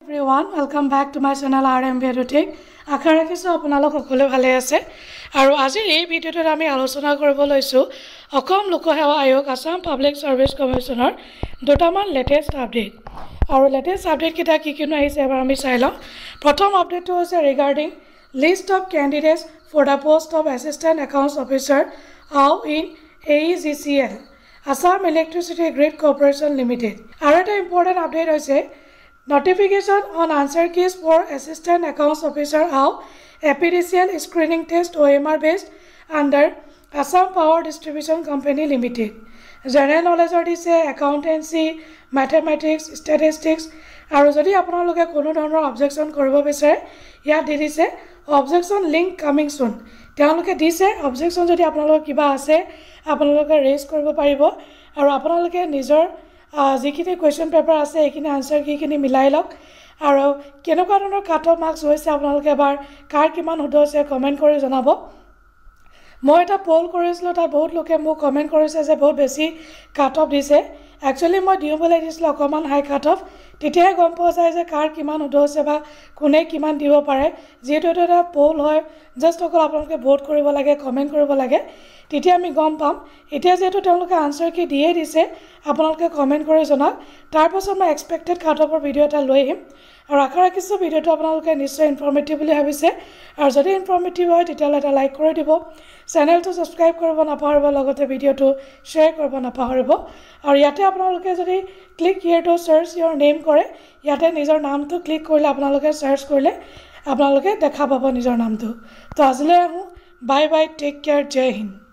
Everyone, welcome back to my channel RM Biotic. আশা ৰাখিছো আপোনালোক সকলো ভালে আছে আৰু আজিৰ এই ভিডিঅ'টোত আমি আলোচনা কৰিব লৈছো অসম লোকসেৱা আয়োগ আসাম পাব্লিক সাৰ্ভিস কমিশনৰ দুটামান লেটেষ্ট আপডেট আৰু লেটেষ্ট আপডেট কিটা কি কিনো আহিছে এবাৰ আমি চাই লওঁ প্ৰথম আপডেটটো হৈছে regarding list of candidates for the post of assistant accounts officer আও in AEGCL Assam Electricity Grid Corporation Limited আৰু এটা ইম্পৰ্টেন্ট আপডেট হৈছে Notification on answer keys for Assistant Accounts Officer AO APDCL Screening Test OMR based under Assam Power Distribution Company Limited. General knowledge is accountancy, mathematics, statistics. আৰু যদি আপোনালোকে কোনো ধৰণৰ objection কৰিব বিচাৰে ইয়াত দিছে অবজেকশন লিংক কামিং সুন তেওঁলোকে দিছে অবজেকশন যদি আপোনালোকৰ কিবা আছে আপোনালোকে ৰেজ কৰিব পাৰিব আৰু আপোনালোকে নিজৰ যিখিনি কোৱেশ্চন পেপাৰ আছে এইখিনি আনসাৰ কিখিনি মিলাই লওক আৰু কেনেকুৱা ধৰণৰ কাট অফ মাৰ্কস হৈছে আপোনালোকে এবাৰ কাৰ কিমান হদ হৈছে কমেন্ট কৰি জনাব মই এটা পোল কৰিছিলো তাত বহুত লোকে মোক কমেন্ট কৰিছে যে বহুত বেছি কাট অফ দিছে একচুয়ালি মই দিও বলে দিছিল অকমান হাই কাট অফ তেতিয়া গম পোৱা যায় যে কাৰ কিমান হদ হৈছে বা কোনে কিমান দিব পাৰে যেটো এটা পোল হয় জাস্ট অকল আপোনালোকে ভোট কৰিব লাগে কমেন্ট কৰিব লাগে তেতিয়া আমি গম পাম এতিয়া যেটো তেওঁলোকে আনসাৰ কি দিয়ে দিছে আপোনালোকে কমেন্ট কৰি জনাওক তাৰ পাছত মই এক্সপেক্টেড কাট অফৰ ভিডিও এটা লৈ আহিম আৰু আশা ৰাখিছো ভিডিওটো আপোনালোকে নিশ্চয় ইনফৰমেটিভ বুলি ভাবিছে আৰু যদি ইনফৰমেটিভ হয় তেতিয়া এটা লাইক কৰি দিব চেনেলটো সাবস্ক্ৰাইব কৰিব নাপাহৰিব লগতে ভিডিওটো শেয়াৰ কৰিব নাপাহৰিব আৰু ইয়াতে আপোনালোকে যদি click here to search your name কৰে ইয়াতে নিজৰ নামটো ক্লিক কৰিলে আপোনালোকে সাৰ্চ কৰিলে আপোনালোকে দেখা পাব নিজৰ নামটো তো আজিলৈ আহো বাই বাই টেক কেয়াৰ জয় হিন্দ